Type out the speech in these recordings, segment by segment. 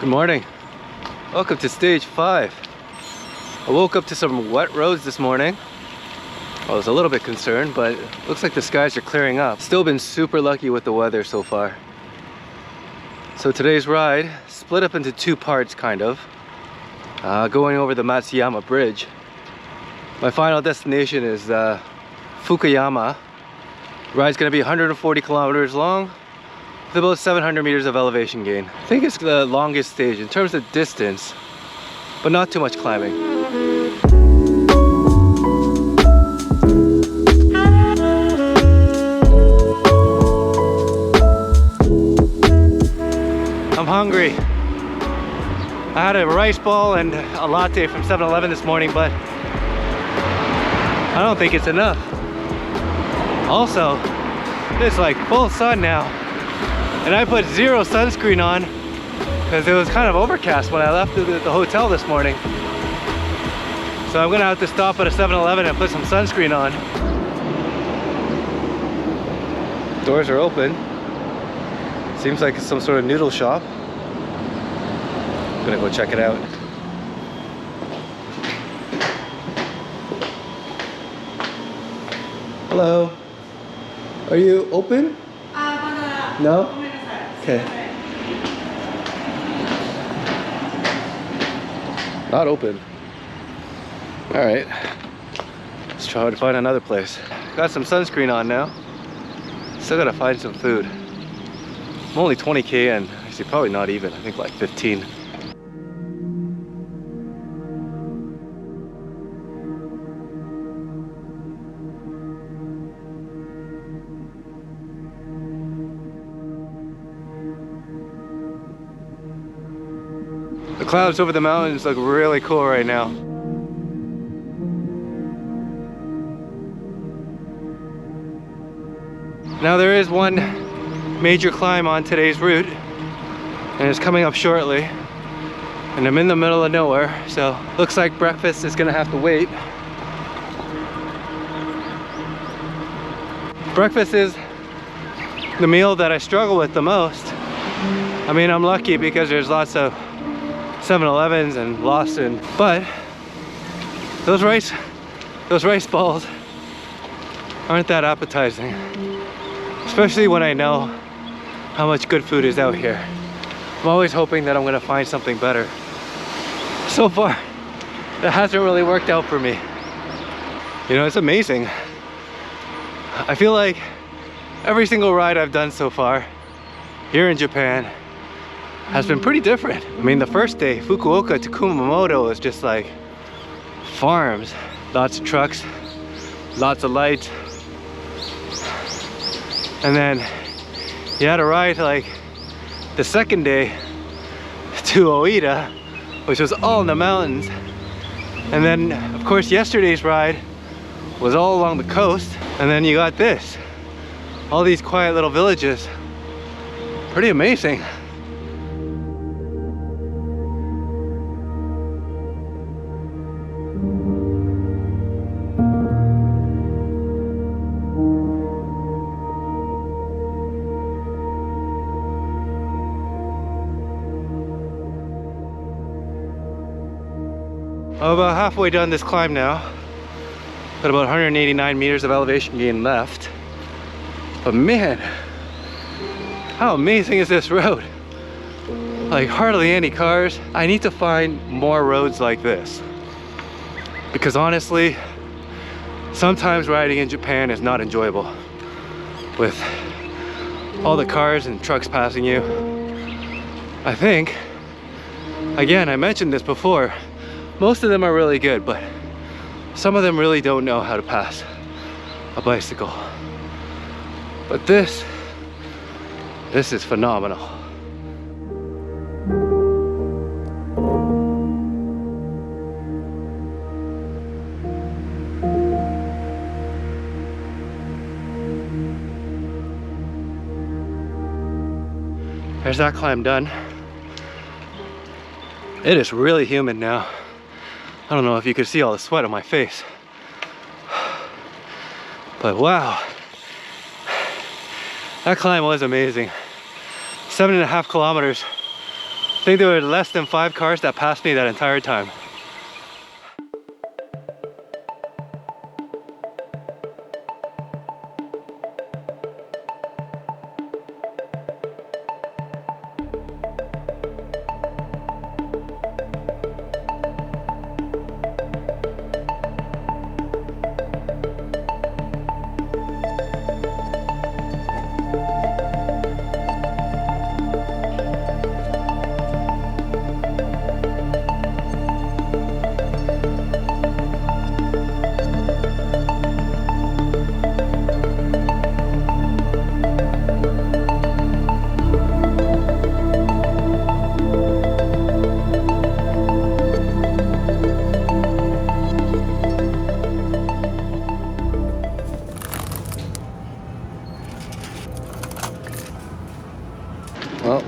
Good morning. Welcome to stage 5. I woke up to some wet roads this morning. I was a little bit concerned, but it looks like the skies are clearing up. Still been super lucky with the weather so far. So today's ride split up into two parts, kind of. Going over the Matsuyama bridge. My final destination is Fukuyama. The ride's gonna be 140 kilometers long with about 700 meters of elevation gain. I think it's the longest stage in terms of distance, but not too much climbing. I'm hungry. I had a rice ball and a latte from 7-Eleven this morning, but I don't think it's enough. Also, it's like full sun now, and I put zero sunscreen on because it was kind of overcast when I left the hotel this morning. So I'm gonna have to stop at a 7-Eleven and put some sunscreen on. Doors are open. Seems like it's some sort of noodle shop. I'm gonna go check it out. Hello. Are you open? No? Okay. Not open. Alright. Let's try to find another place. Got some sunscreen on now. Still gotta find some food. I'm only 20k in. Actually, probably not even. I think like 15. The clouds over the mountains look really cool right now. Now there is one major climb on today's route, and it's coming up shortly. And I'm in the middle of nowhere, so looks like breakfast is gonna have to wait. Breakfast is the meal that I struggle with the most. I mean, I'm lucky because there's lots of 7-Elevens and Lawson, but those rice balls aren't that appetizing, especially when I know how much good food is out here. I'm always hoping that I'm gonna find something better. So far, that hasn't really worked out for me. You know, it's amazing. I feel like every single ride I've done so far here in Japan has been pretty different. I mean, the first day, Fukuoka to Kumamoto, was just like farms, lots of trucks, lots of lights. And then you had a ride like the second day to Oita, which was all in the mountains. And then, of course, yesterday's ride was all along the coast. And then you got this, all these quiet little villages. Pretty amazing. I'm about halfway done this climb now. Got about 189 meters of elevation gain left. But man, how amazing is this road? Like hardly any cars. I need to find more roads like this. Because honestly, sometimes riding in Japan is not enjoyable. With all the cars and trucks passing you. I think, again, I mentioned this before, most of them are really good, but some of them really don't know how to pass a bicycle. But this is phenomenal. There's that climb done. It is really humid now. I don't know if you could see all the sweat on my face. But wow, that climb was amazing. 7.5 kilometers I think there were less than 5 cars that passed me that entire time. Well,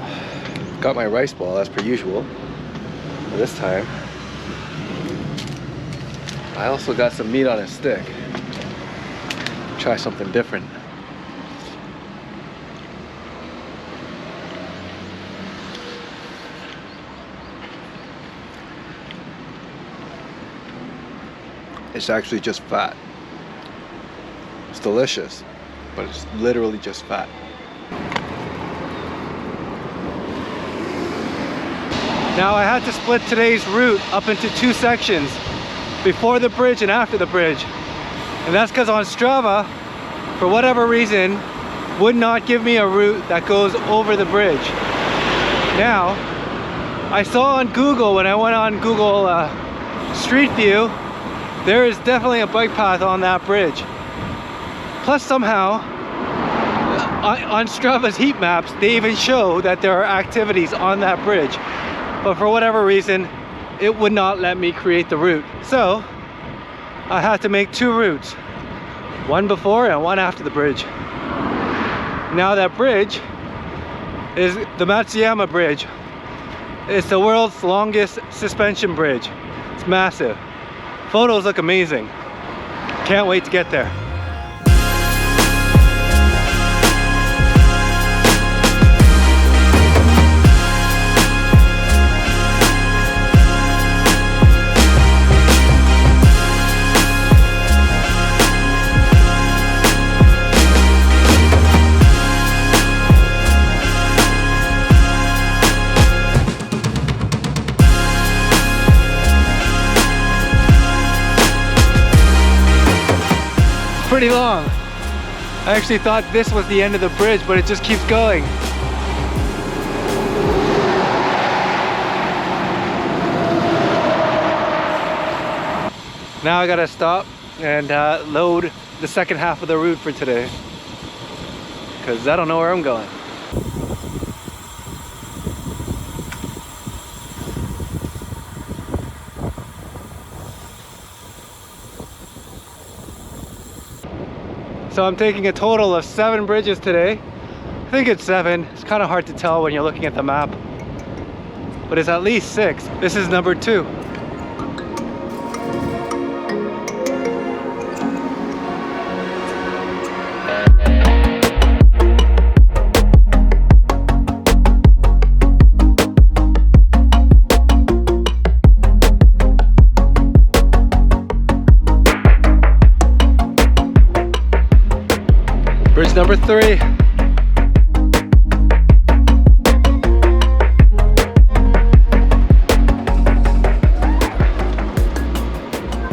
got my rice ball as per usual. But this time, I also got some meat on a stick. Try something different. It's actually just fat. It's delicious, but it's literally just fat. Now I had to split today's route up into 2 sections, before the bridge and after the bridge. And that's because on Strava, for whatever reason, would not give me a route that goes over the bridge. Now, I saw on Google, when I went on Google Street View, there is definitely a bike path on that bridge. Plus somehow, on Strava's heat maps, they even show that there are activities on that bridge. But for whatever reason, it would not let me create the route. So I had to make 2 routes, one before and one after the bridge. Now that bridge is the Matsuyama bridge. It's the world's longest suspension bridge. It's massive. Photos look amazing. Can't wait to get there. Pretty long. I actually thought this was the end of the bridge, but it just keeps going. Now I gotta stop and load the second half of the route for today, because I don't know where I'm going. So I'm taking a total of 7 bridges today. I think it's 7. It's kind of hard to tell when you're looking at the map, but it's at least 6. This is number 2. Bridge number 3.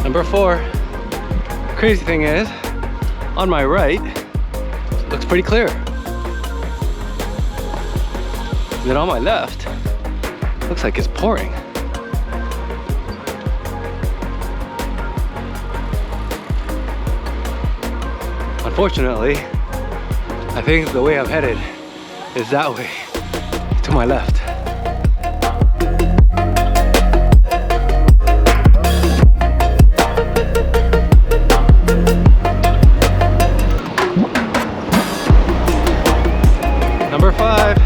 Number 4. Crazy thing is, on my right, it looks pretty clear. Then on my left, looks like it's pouring. Unfortunately, I think the way I'm headed is that way, to my left. Number 5.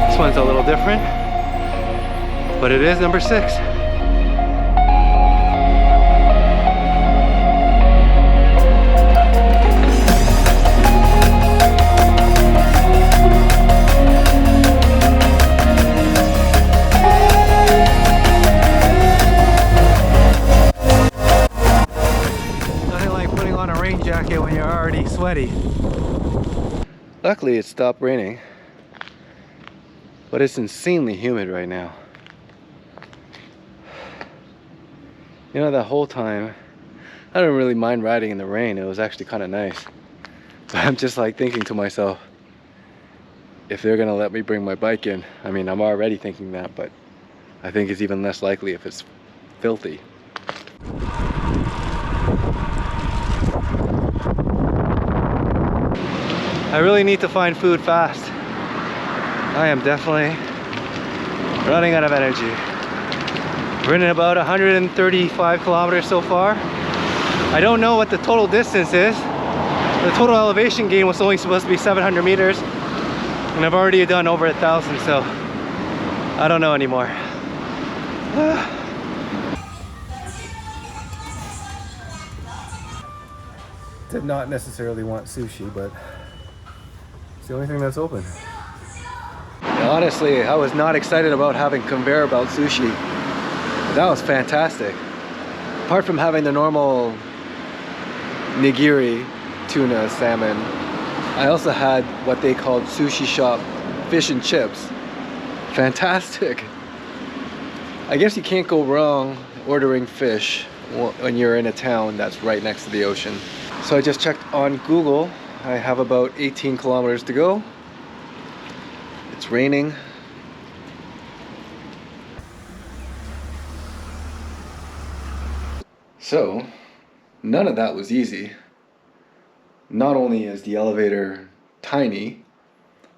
This one's a little different, but it is number 6. Luckily it stopped raining, but it's insanely humid right now. You know, that whole time I don't really mind riding in the rain. It was actually kind of nice. But I'm just like thinking to myself, if they're gonna let me bring my bike in, I mean, I'm already thinking that, but I think it's even less likely if it's filthy. I really need to find food fast. I am definitely running out of energy. Ridden about 135 kilometers so far. I don't know what the total distance is. The total elevation gain was only supposed to be 700 meters, and I've already done over 1,000, so I don't know anymore. Did not necessarily want sushi, but it's the only thing that's open. Yeah, honestly, I was not excited about having conveyor belt sushi. That was fantastic. Apart from having the normal nigiri, tuna, salmon, I also had what they called sushi shop fish and chips. Fantastic. I guess you can't go wrong ordering fish when you're in a town that's right next to the ocean. So I just checked on Google. I have about 18 kilometers to go. It's raining. So, none of that was easy. Not only is the elevator tiny,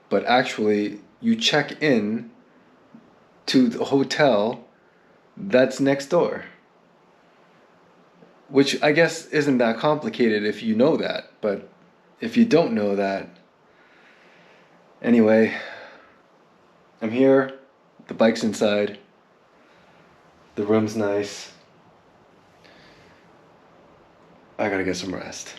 but actually you check in to the hotel that's next door. Which I guess isn't that complicated if you know that, but if you don't know that... Anyway, I'm here, the bike's inside, the room's nice. I gotta get some rest.